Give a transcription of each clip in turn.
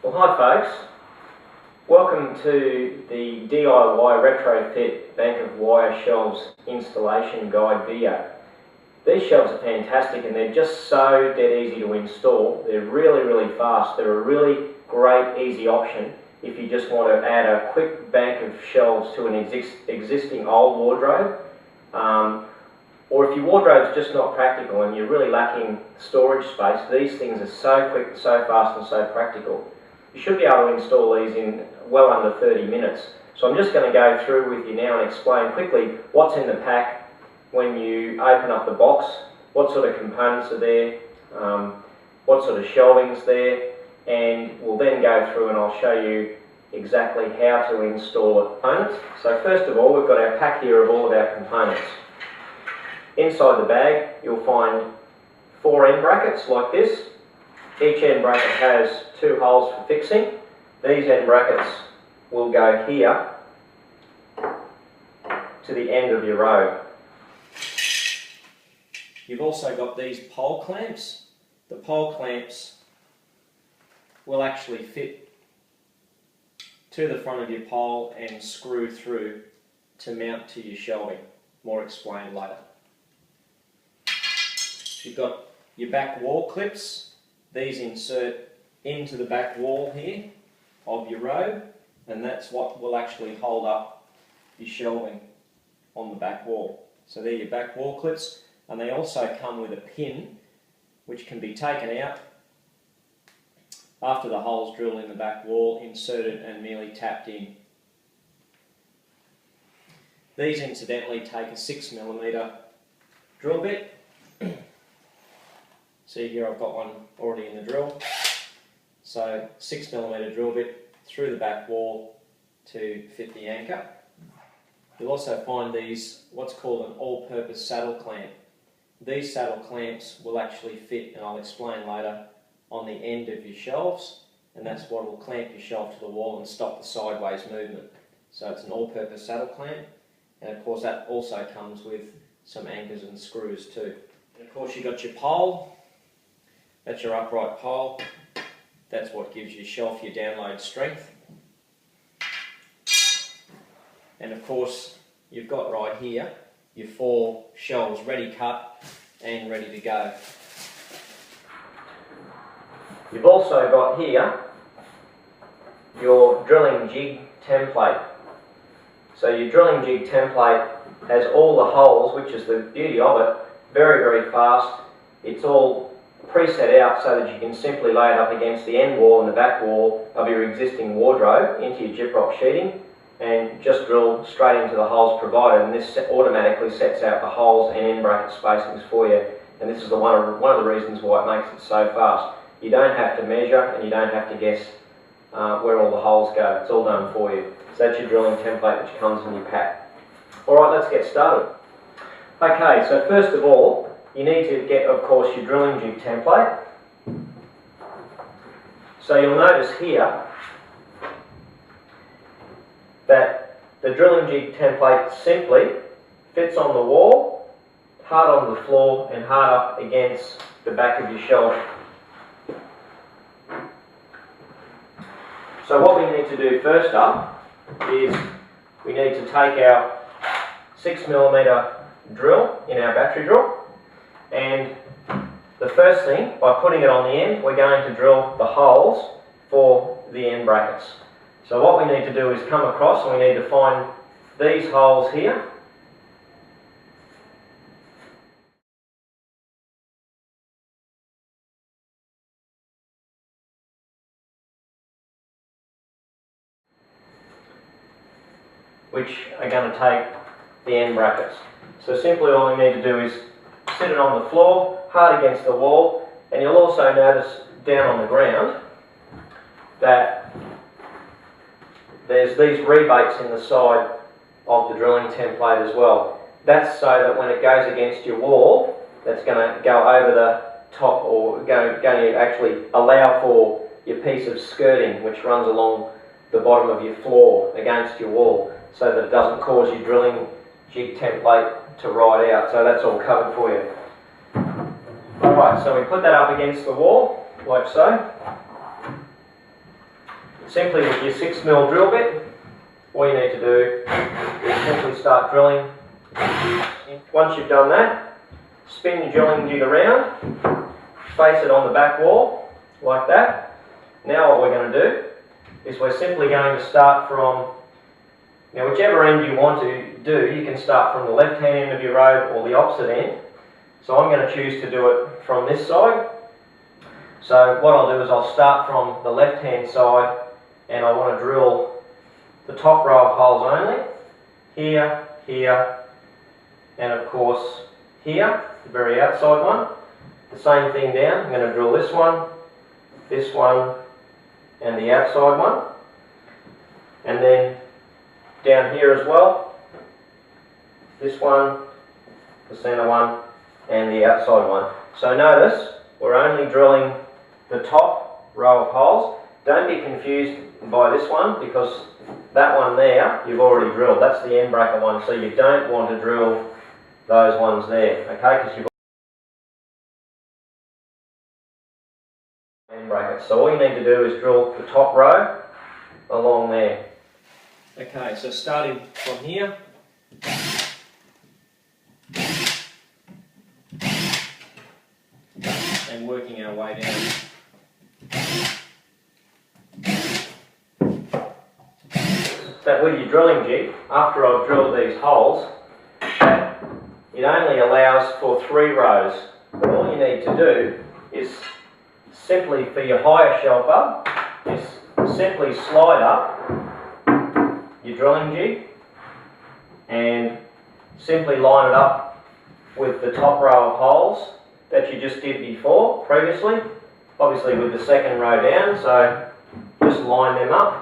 Well, hi folks, welcome to the DIY retrofit bank of wire shelves installation guide video. These shelves are fantastic and they're just so dead easy to install. They're really fast. They're a really great easy option if you just want to add a quick bank of shelves to an existing old wardrobe. Or if your wardrobe's just not practical and you're really lacking storage space, these things are so quick, so fast and so practical. You should be able to install these in well under 30 minutes. So I'm just going to go through with you now and explain quickly what's in the pack when you open up the box, what sort of components are there, what sort of shelving's there, and we'll then go through and I'll show you exactly how to install components. So first of all, we've got our pack here of all of our components. Inside the bag you'll find 4 end brackets like this. Each end bracket has 2 holes for fixing. These end brackets will go here to the end of your robe. You've also got these pole clamps. The pole clamps will actually fit to the front of your pole and screw through to mount to your shelving. More explained later. You've got your back wall clips. These insert into the back wall here of your robe, and that's what will actually hold up your shelving on the back wall. So they're your back wall clips, and they also come with a pin which can be taken out after the hole's drilled in the back wall, inserted and merely tapped in. These incidentally take a 6mm drill bit. See here, I've got one already in the drill. So 6mm drill bit through the back wall to fit the anchor. You'll also find these, what's called an all-purpose saddle clamp. These saddle clamps will actually fit, and I'll explain later, on the end of your shelves, and that's what will clamp your shelf to the wall and stop the sideways movement. So it's an all-purpose saddle clamp, and of course that also comes with some anchors and screws too. And of course you've got your pole. That's your upright pole. That's what gives your shelf your download strength. And of course, you've got right here your 4 shelves ready cut and ready to go. You've also got here your drilling jig template. So your drilling jig template has all the holes, which is the beauty of it, very fast. It's all preset out so that you can simply lay it up against the end wall and the back wall of your existing wardrobe into your gyprock sheeting and just drill straight into the holes provided, and this automatically sets out the holes and end bracket spacings for you, and this is one of the reasons why it makes it so fast. You don't have to measure and you don't have to guess where all the holes go. It's all done for you. So that's your drilling template which comes in your pack. Alright, let's get started. Okay, so first of all you need to get, of course, your drilling jig template. So you'll notice here that the drilling jig template simply fits on the wall, hard on the floor and hard up against the back of your shelf. So what we need to do first up is we need to take our 6mm drill in our battery drill, and the first thing, by putting it on the end, we're going to drill the holes for the end brackets. So what we need to do is come across and we need to find these holes here. Which are going to take the end brackets. So simply all we need to do is sit it on the floor, hard against the wall, and you'll also notice down on the ground that there's these rebates in the side of the drilling template as well. That's so that when it goes against your wall, that's going to go over the top, or going to actually allow for your piece of skirting which runs along the bottom of your floor against your wall, so that it doesn't cause your drilling jig template to ride out. So that's all covered for you. Alright, so we put that up against the wall, like so. Simply with your 6mm drill bit, all you need to do is simply start drilling. Once you've done that, spin your drilling jig around, face it on the back wall, like that. Now what we're going to do is we're simply going to start from, now whichever end you want to do, you can start from the left-hand end of your road or the opposite end. So I'm going to choose to do it from this side. So what I'll do is I'll start from the left-hand side, and I want to drill the top row of holes only. Here, here, and of course here, the very outside one. The same thing down. I'm going to drill this one, and the outside one. And then down here as well, this one, the centre one, and the outside one. So notice, we're only drilling the top row of holes. Don't be confused by this one, because that one there, you've already drilled. That's the end bracket one, so you don't want to drill those ones there, okay? Because you've end brackets. So all you need to do is drill the top row along there. Okay, so starting from here, and working our way down. But with your drilling jig, after I've drilled these holes, it only allows for 3 rows. But all you need to do is simply, for your higher shelf up, is simply slide up your drilling jig and simply line it up with the top row of holes that you just did before, previously, obviously with the second row down, so just line them up.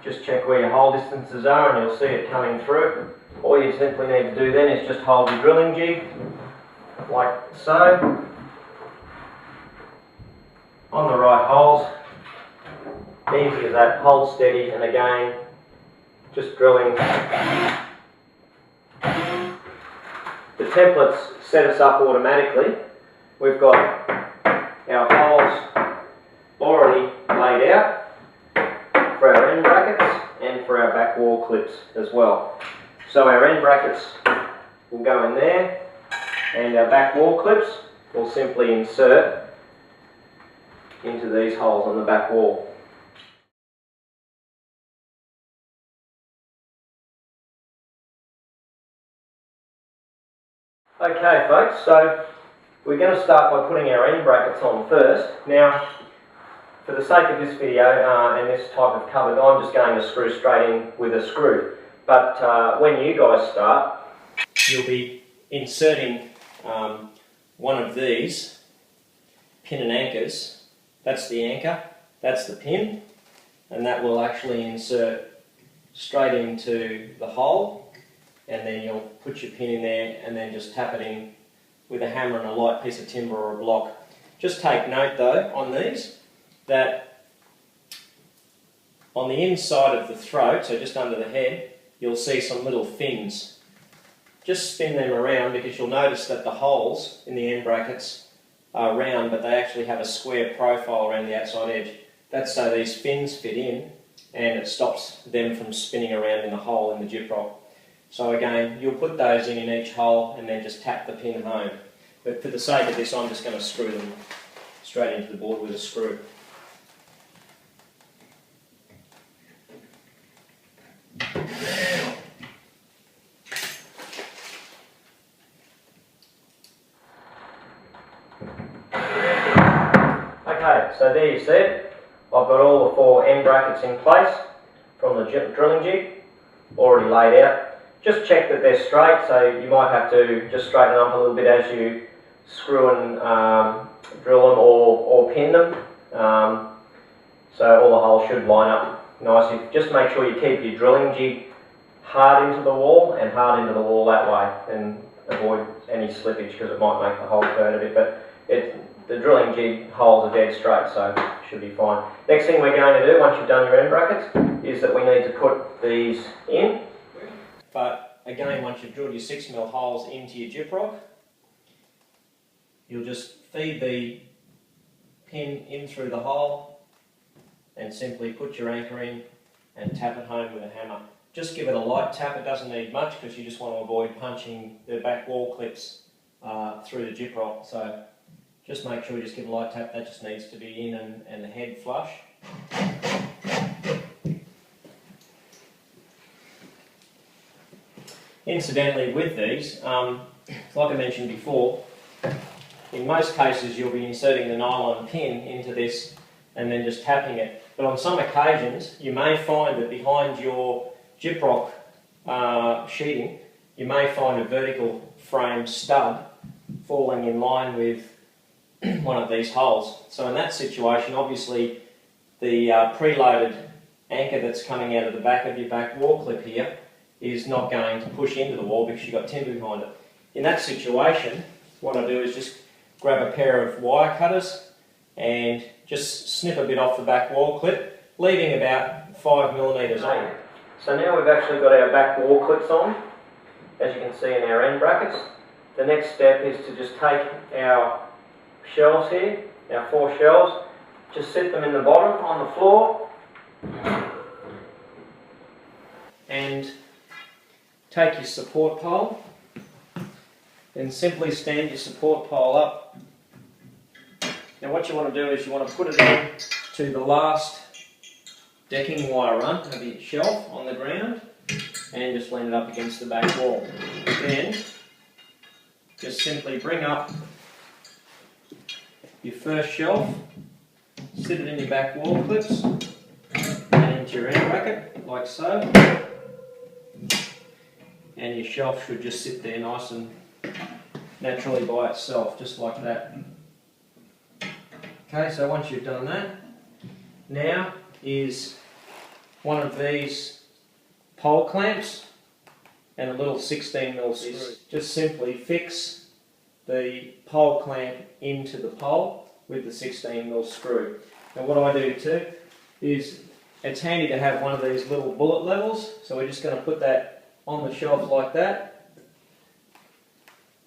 Just check where your hole distances are and you'll see it coming through. All you simply need to do then is just hold your drilling jig, like so, on the right holes. Easy as that, hold steady, and again, just drilling. The templates set us up automatically. We've got our holes already laid out for our end brackets and for our back wall clips as well. So our end brackets will go in there, and our back wall clips will simply insert into these holes on the back wall. Okay folks, so we're going to start by putting our end brackets on first. Now, for the sake of this video and this type of cupboard, I'm just going to screw straight in with a screw. But when you guys start, you'll be inserting one of these pin and anchors. That's the anchor, that's the pin, and that will actually insert straight into the hole, and then you'll put your pin in there and then just tap it in with a hammer and a light piece of timber or a block. Just take note though on these that on the inside of the throat, so just under the head, you'll see some little fins. Just spin them around, because you'll notice that the holes in the end brackets are round, but they actually have a square profile around the outside edge. That's so these fins fit in and it stops them from spinning around in the hole in the gyprock. So again, you'll put those in each hole and then just tap the pin home. But for the sake of this, I'm just going to screw them straight into the board with a screw. Okay, so there you see it. I've got all the 4 end brackets in place from the drilling jig, already laid out. Just check that they're straight, so you might have to just straighten them up a little bit as you screw and drill them or pin them. So all the holes should line up nicely. Just make sure you keep your drilling jig hard into the wall and hard into the wall that way, and avoid any slippage because it might make the hole turn a bit. But the drilling jig holes are dead straight, so it should be fine. Next thing we're going to do, once you've done your end brackets, is that we need to put these in. But again, once you've drilled your 6mm holes into your gyprock, you'll just feed the pin in through the hole and simply put your anchor in and tap it home with a hammer. Just give it a light tap, it doesn't need much because you just want to avoid punching the back wall clips through the gyprock. So just make sure you just give a light tap, that just needs to be in and the head flush. Incidentally, with these, like I mentioned before, in most cases you'll be inserting the nylon pin into this and then just tapping it. But on some occasions you may find that behind your gyprock sheeting you may find a vertical frame stud falling in line with one of these holes. So in that situation, obviously the preloaded anchor that's coming out of the back of your back wall clip here is not going to push into the wall because you've got timber behind it. In that situation, what I do is just grab a pair of wire cutters and just snip a bit off the back wall clip, leaving about 5mm on. So now we've actually got our back wall clips on, as you can see in our end brackets. The next step is to just take our shelves here, our 4 shelves, just sit them in the bottom on the floor and take your support pole and simply stand your support pole up. Now what you want to do is you want to put it on to the last decking wire run of your shelf on the ground and just lean it up against the back wall. Then just simply bring up your first shelf, sit it in your back wall clips and into your end bracket like so, and your shelf should just sit there nice and naturally by itself, just like that. Okay, so once you've done that, now is one of these pole clamps and a little 16mm screw. Just simply fix the pole clamp into the pole with the 16mm screw. Now what I do too is it's handy to have one of these little bullet levels, so we're just going to put that on the shelf like that.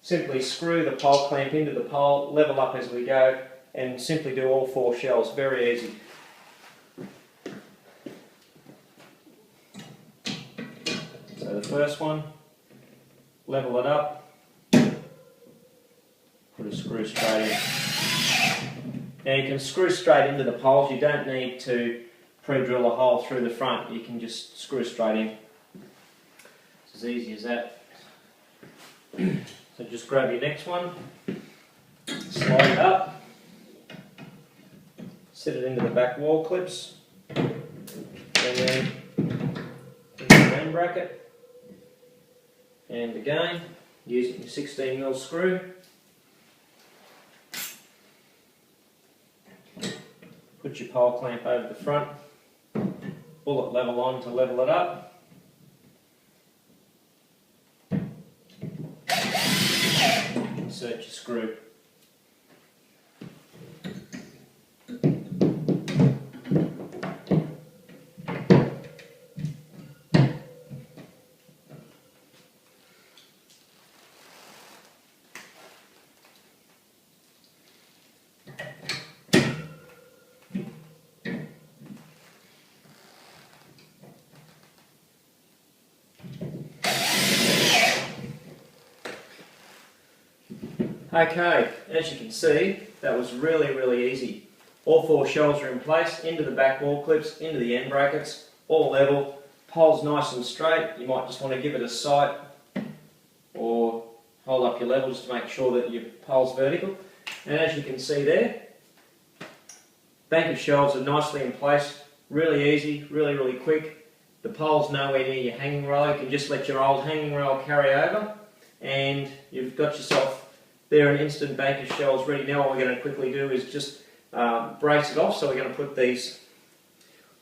Simply screw the pole clamp into the pole, level up as we go, and simply do all 4 shelves. Very easy. So the first one, level it up, put a screw straight in. Now you can screw straight into the poles, you don't need to pre-drill a hole through the front, you can just screw straight in. It's as easy as that. So just grab your next one, slide it up, sit it into the back wall clips, and then into the end bracket, and again using your 16mm screw, put your pole clamp over the front, bullet level on to level it up, insert your screw. Okay, as you can see, that was really easy. All 4 shelves are in place, into the back wall clips, into the end brackets, all level, pole's nice and straight. You might just want to give it a sight or hold up your level just to make sure that your pole's vertical. And as you can see there, bank of shelves are nicely in place, really easy, really quick. The pole's nowhere near your hanging rail, you can just let your old hanging rail carry over and you've got yourself there an instant bank of shelves ready. Now what we're going to quickly do is just brace it off. So we're going to put these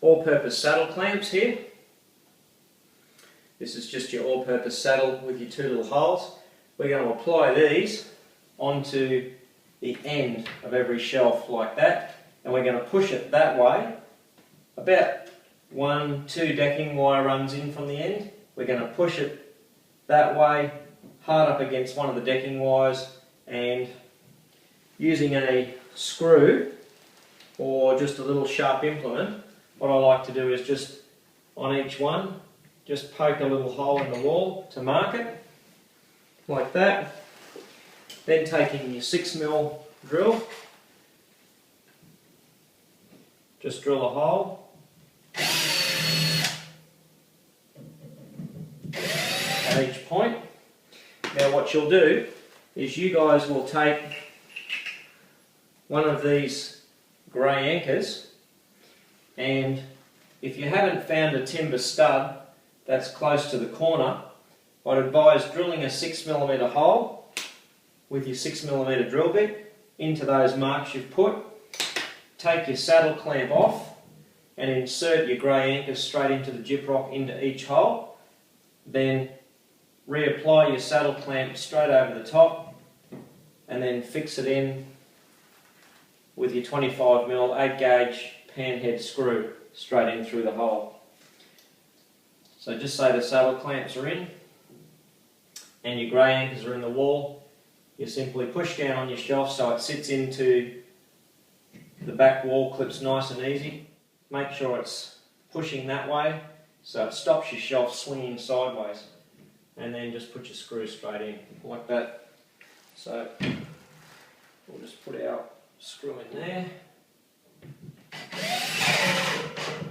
all-purpose saddle clamps here. This is just your all-purpose saddle with your 2 little holes. We're going to apply these onto the end of every shelf like that, and we're going to push it that way, about 1-2 decking wire runs in from the end. We're going to push it that way, hard up against one of the decking wires, and using a screw or just a little sharp implement, what I like to do is just on each one, just poke a little hole in the wall to mark it, like that. Then taking your 6mm drill, just drill a hole at each point. Now what you'll do is you guys will take one of these grey anchors, and if you haven't found a timber stud that's close to the corner, I'd advise drilling a 6mm hole with your 6mm drill bit into those marks you've put. Take your saddle clamp off and insert your grey anchors straight into the gyprock into each hole. Then reapply your saddle clamp straight over the top and then fix it in with your 25mm 8 gauge pan head screw straight in through the hole. So just say the saddle clamps are in and your grey anchors are in the wall. You simply push down on your shelf so it sits into the back wall clips nice and easy. Make sure it's pushing that way so it stops your shelf swinging sideways, and then just put your screw straight in like that. So we'll just put our screw in there,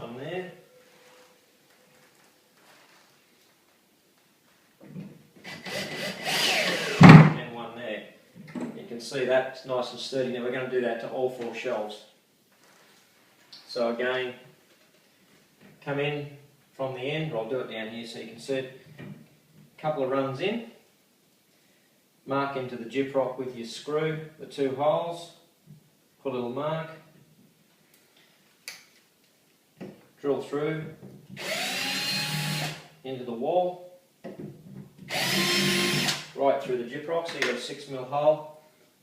on there. You can see that's nice and sturdy. Now we're going to do that to all 4 shelves. So again, come in from the end, or I'll do it down here so you can see it. A couple of runs in, mark into the gyprock with your screw, the 2 holes, put a little mark, drill through into the wall, right through the gyprock, so you've got a 6mm hole.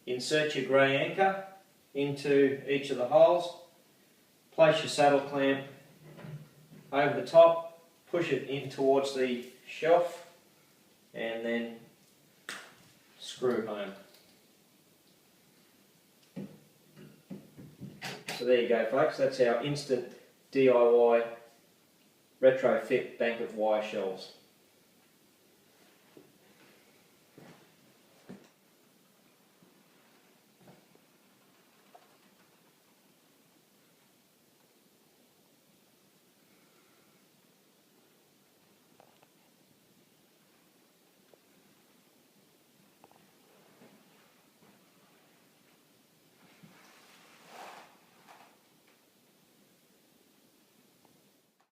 Insert your grey anchor into each of the holes, place your saddle clamp over the top, push it in towards the shelf, and then screw home. So there you go, folks, that's our instant DIY retrofit bank of wire shelves.